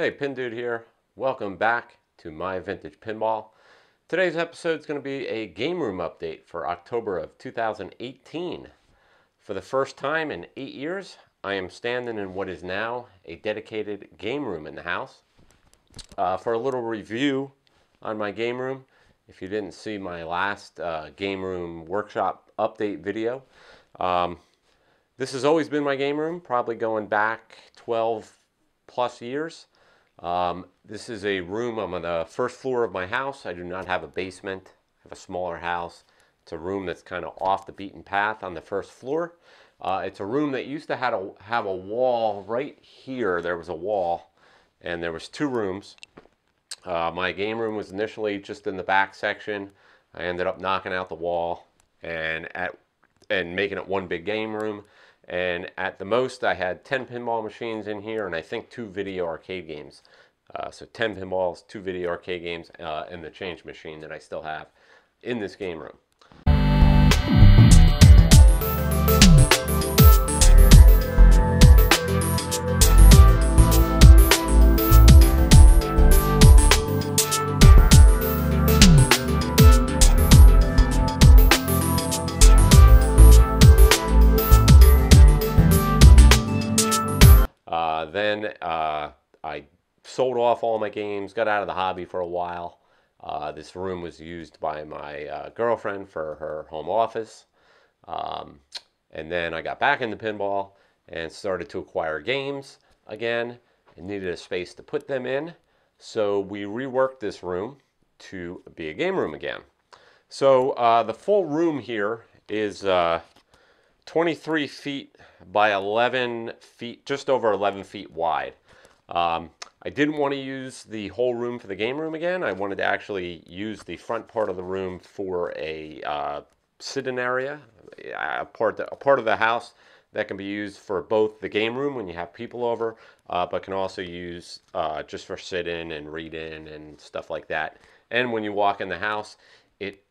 Hey, Pin Dude here. Welcome back to My Vintage Pinball. Today's episode is going to be a game room update for October of 2018. For the first time in 8 years, I am standing in what is now a dedicated game room in the house. For a little review on my game room, if you didn't see my last game room workshop update video, this has always been my game room, probably going back 12 plus years. This is a room. I'm on the first floor of my house. I do not have a basement. I have a smaller house. It's a room that's kind of off the beaten path on the first floor. It's a room that used to have a wall right here. There was a wall, and there was two rooms. My game room was initially just in the back section. I ended up knocking out the wall and making it one big game room. And at the most, I had 10 pinball machines in here, and I think 2 video arcade games. So 10 pinballs, 2 video arcade games, and the change machine that I still have in this game room. Then I sold off all my games, got out of the hobby for a while. This room was used by my girlfriend for her home office. And then I got back into pinball and started to acquire games again and needed a space to put them in. So we reworked this room to be a game room again. So the full room here is 23 feet by 11 feet, just over 11 feet wide. I didn't want to use the whole room for the game room again. I wanted to actually use the front part of the room for a sit-in area, a part of the house that can be used for both the game room when you have people over, but can also use just for sit-in and read-in and stuff like that. And when you walk in the house, it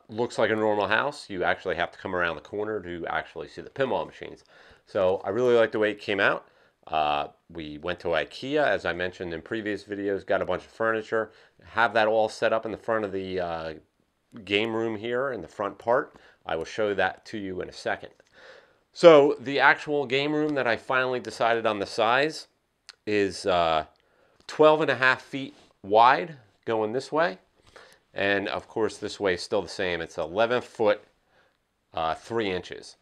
looks like a normal house. You actually have to come around the corner to actually see the pinball machines. So I really like the way it came out. We went to Ikea, as I mentioned in previous videos, got a bunch of furniture, have that all set up in the front of the game room here in the front part. I will show that to you in a second. So the actual game room that I finally decided on the size is 12.5 feet wide going this way. And of course this way is still the same. It's 11 foot 3 inches.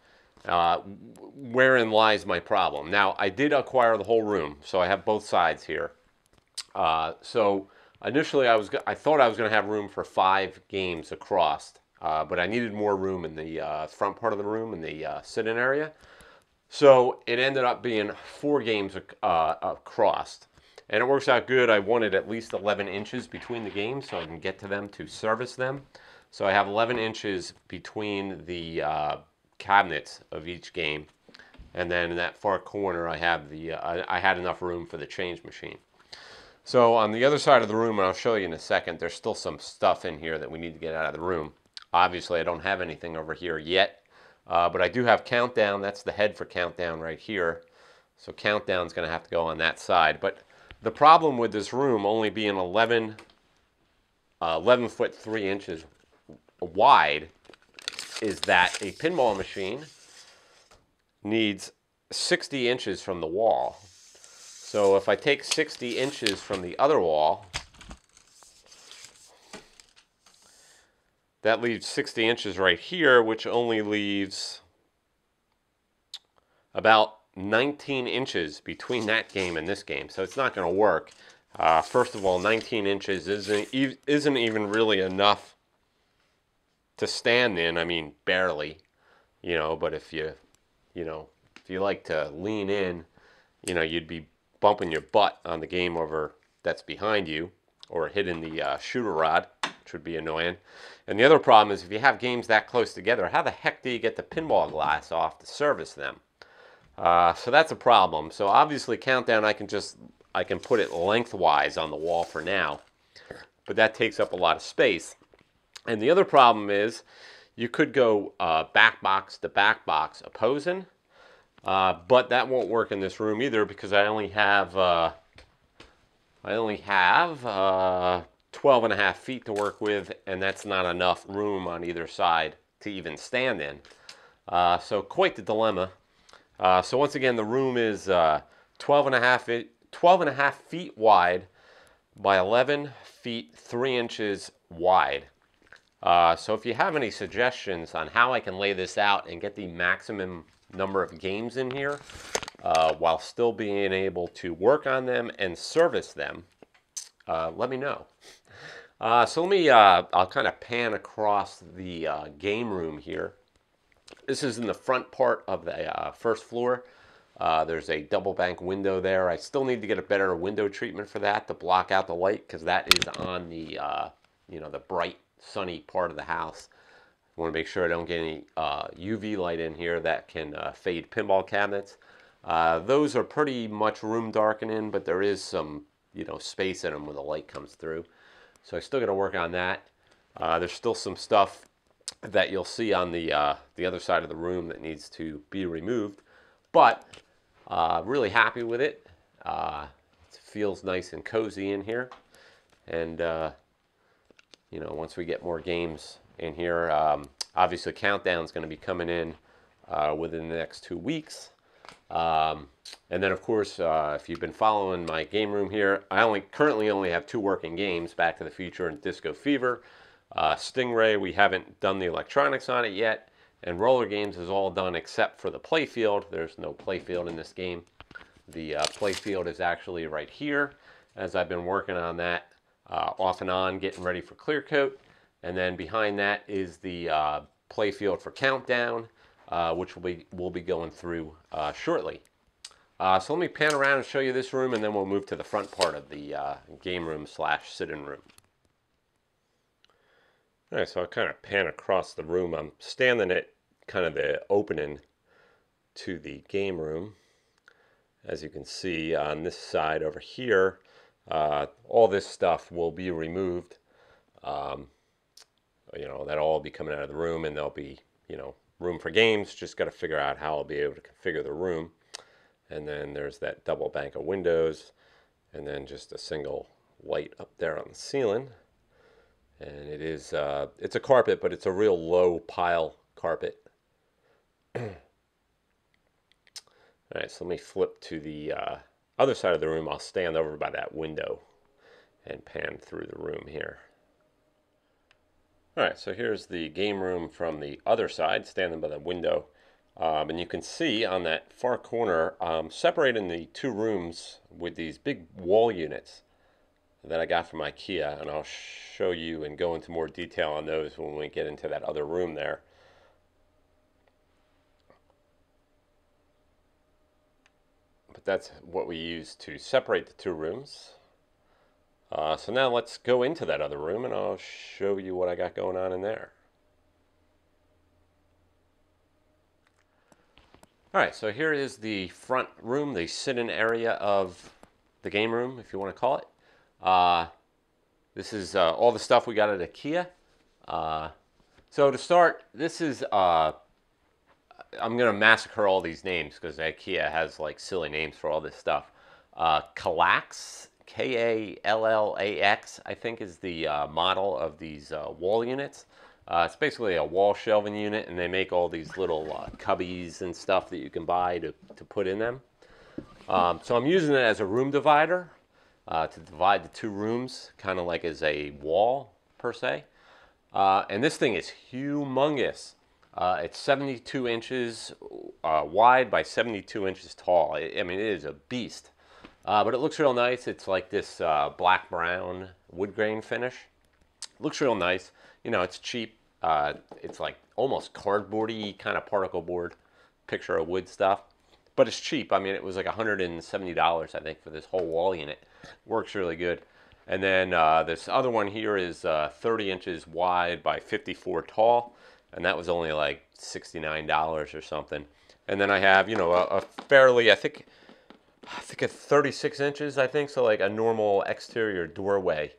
Wherein lies my problem. Now I did acquire the whole room, so I have both sides here. So initially I thought I was going to have room for 5 games across, but I needed more room in the front part of the room in the sit-in area. So it ended up being 4 games across. And it works out good. I wanted at least 11 inches between the games so I can get to them to service them. So I have 11 inches between the cabinets of each game. And then in that far corner I have I had enough room for the change machine. So on the other side of the room, and I'll show you in a second, there's still some stuff in here that we need to get out of the room. Obviously I don't have anything over here yet, but I do have Countdown. That's the head for Countdown right here. So Countdown's going to have to go on that side. But the problem with this room only being 11 foot 3 inches wide is that a pinball machine needs 60 inches from the wall. So if I take 60 inches from the other wall, that leaves 60 inches right here, which only leaves about 19 inches between that game and this game. So it's not going to work. First of all, 19 inches isn't even really enough to stand in. I mean, barely, but if you like to lean in, you'd be bumping your butt on the game over that's behind you or hitting the shooter rod, which would be annoying. And the other problem is if you have games that close together, how the heck do you get the pinball glass off to service them? So that's a problem. So obviously Countdown, I can put it lengthwise on the wall for now, but that takes up a lot of space. And the other problem is you could go back box to back box opposing, but that won't work in this room either because I only have I only have 12 and a half feet to work with, and that's not enough room on either side to even stand in. So quite the dilemma. So once again, the room is 12 and a half feet wide by 11 feet 3 inches wide. So if you have any suggestions on how I can lay this out and get the maximum number of games in here while still being able to work on them and service them, let me know. So let me, I'll kind of pan across the game room here. This is in the front part of the first floor. There's a double bank window there. I still need to get a better window treatment for that to block out the light, because that is on the the bright sunny part of the house. I want to make sure I don't get any UV light in here that can fade pinball cabinets. Those are pretty much room darkening, but there is some space in them where the light comes through. So I still got to work on that. There's still some stuff that you'll see on the other side of the room that needs to be removed, but really happy with it. It feels nice and cozy in here, and once we get more games in here, obviously Countdown's going to be coming in within the next 2 weeks. And then, of course, if you've been following my game room here, I currently only have 2 working games, Back to the Future and Disco Fever. Stingray, we haven't done the electronics on it yet, and Roller Games is all done except for the playfield. There's no playfield in this game. The playfield is actually right here, as I've been working on that off and on, getting ready for clear coat. And then behind that is the playfield for Countdown, which we'll be going through shortly. So let me pan around and show you this room, and then we'll move to the front part of the game room / sit-in room. All right, so I'll kind of pan across the room. I'm standing at kind of the opening to the game room. As you can see on this side over here, all this stuff will be removed. That'll all be coming out of the room, and there'll be, room for games. Just got to figure out how I'll be able to configure the room. And then there's that double bank of windows, and then just a single light up there on the ceiling. And it is, it's a carpet, but it's a real low pile carpet. All right, so let me flip to the other side of the room. I'll stand over by that window and pan through the room here. All right, so here's the game room from the other side, standing by the window. And you can see on that far corner, separating the 2 rooms with these big wall units that I got from Ikea, and I'll show you and go into more detail on those when we get into that other room there. But that's what we use to separate the 2 rooms. So now let's go into that other room, and I'll show you what I got going on in there. All right, so here is the front room, the sit-in area of the game room, if you want to call it. This is all the stuff we got at Ikea. So to start, this is, I'm going to massacre all these names because Ikea has like silly names for all this stuff. Kallax, Kallax, I think is the model of these wall units. It's basically a wall shelving unit, and they make all these little cubbies and stuff that you can buy to put in them. So I'm using it as a room divider to divide the 2 rooms, kind of like as a wall per se. And this thing is humongous. It's 72 inches wide by 72 inches tall. I mean, it is a beast. But it looks real nice. It's like this black-brown wood grain finish. Looks real nice. It's cheap. It's like almost cardboardy kind of particle board, picture of wood stuff. But it's cheap. I mean, it was like $170, I think, for this whole wall unit. Works really good. And then this other one here is 30 inches wide by 54 tall. And that was only like $69 or something. And then I have, a fairly, I think it's 36 inches, I think. So like a normal exterior doorway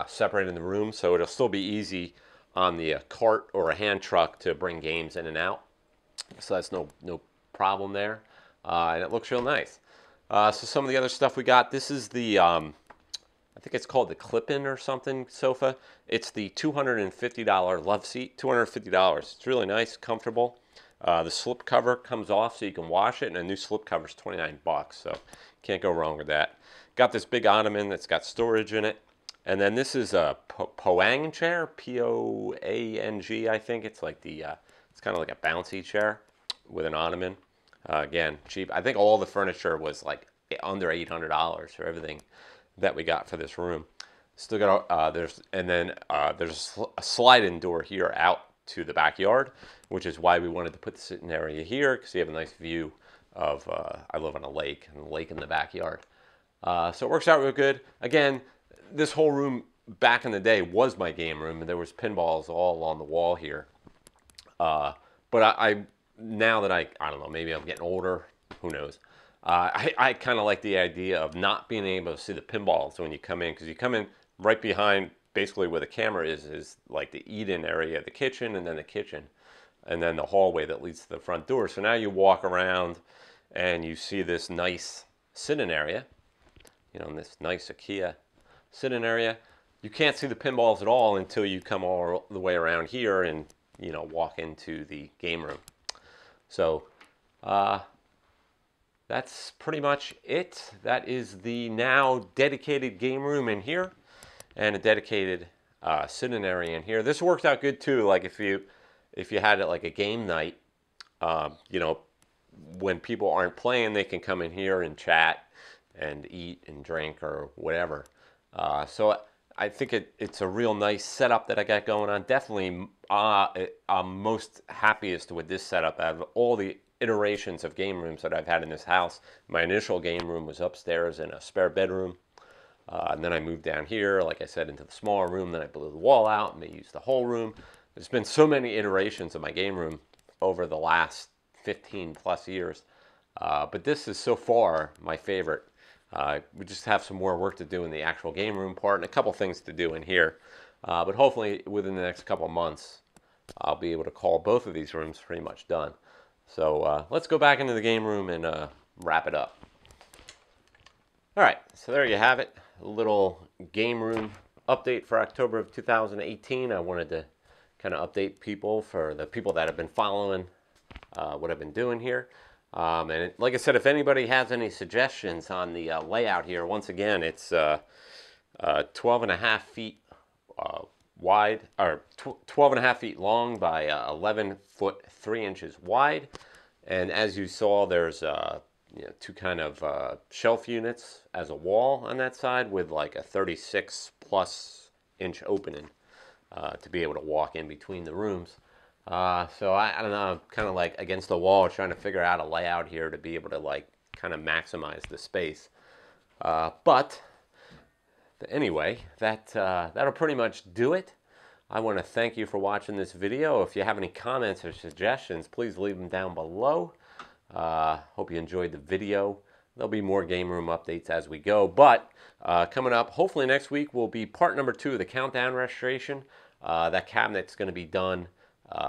separating the room. So it'll still be easy on the cart or a hand truck to bring games in and out. So that's no problem there. And it looks real nice. So some of the other stuff we got, this is the I think it's called the Clip-In or something sofa. It's the $250 love seat, $250. It's really nice, comfortable. The slip cover comes off so you can wash it, and a new slip cover is 29 bucks, so can't go wrong with that. Got this big ottoman that's got storage in it. And then this is a Poang chair, P-O-A-N-G, I think. It's like it's kind of like a bouncy chair with an ottoman. Again, cheap. I think all the furniture was like under $800 for everything that we got for this room. Still got there's a slide-in door here out to the backyard, which is why we wanted to put the sitting area here, because you have a nice view of. I live on a lake, and the lake in the backyard. So it works out real good. Again, this whole room back in the day was my game room, and there was pinballs all on the wall here. But I now that I don't know, maybe I'm getting older, who knows. I kind of like the idea of not being able to see the pinballs when you come in, because you come in right behind, basically where the camera is like the eat-in area, the kitchen, and then the kitchen, and then the hallway that leads to the front door. So now you walk around and you see this nice sitting area, you know, in this nice Ikea sitting area. You can't see the pinballs at all until you come all the way around here and, you know, walk into the game room. So that's pretty much it. That is the now dedicated game room in here, and a dedicated sitting area in here. This worked out good too. Like if you had it like a game night, you know, when people aren't playing, they can come in here and chat and eat and drink or whatever. So I think it's a real nice setup that I got going on. Definitely, I'm most happiest with this setup out of all the iterations of game rooms that I've had in this house. My initial game room was upstairs in a spare bedroom. And then I moved down here, like I said, into the smaller room. Then I blew the wall out and they used the whole room. There's been so many iterations of my game room over the last 15 plus years. But this is so far my favorite. We just have some more work to do in the actual game room part and a couple things to do in here. But hopefully within the next couple months, I'll be able to call both of these rooms pretty much done. So let's go back into the game room and wrap it up. All right, so there you have it. A little game room update for October of 2018. I wanted to kind of update people, for the people that have been following what I've been doing here. And like I said, if anybody has any suggestions on the layout here, once again, it's 12.5 feet wide, or 12.5 feet long by 11 foot 3 inches wide. And as you saw, there's you know, two kind of shelf units as a wall on that side with like a 36 plus inch opening to be able to walk in between the rooms. So I don't know, I'm kind of like against the wall trying to figure out a layout here to be able to like kind of maximize the space. But anyway, that'll pretty much do it. I want to thank you for watching this video. If you have any comments or suggestions, please leave them down below. Hope you enjoyed the video. There'll be more game room updates as we go. But coming up, hopefully next week, will be part number 2 of the Countdown restoration. That cabinet's going to be done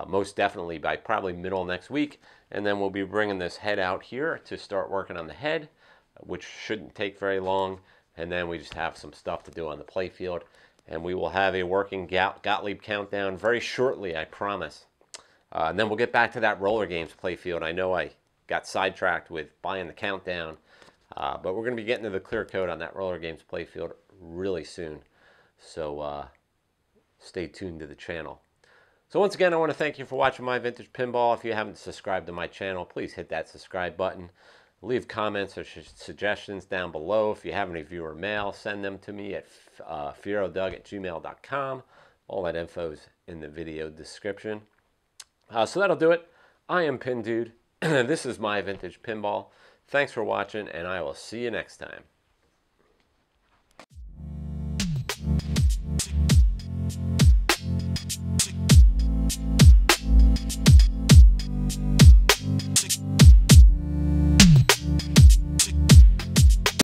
most definitely by probably middle next week. And then we'll be bringing this head out here to start working on the head, which shouldn't take very long. And then we just have some stuff to do on the play field. And we will have a working Gottlieb Countdown very shortly, I promise. And then we'll get back to that roller games play field. I know I got sidetracked with buying the Countdown, but we're going to be getting to the clear coat on that roller games play field really soon. So stay tuned to the channel. So once again, I want to thank you for watching My Vintage Pinball. If you haven't subscribed to my channel, please hit that subscribe button. Leave comments or suggestions down below. If you have any viewer mail, send them to me at fierodoug@gmail.com. All that info is in the video description. So that'll do it. I am Pin Dude. This is My Vintage Pinball. Thanks for watching, and I will see you next time. Tick.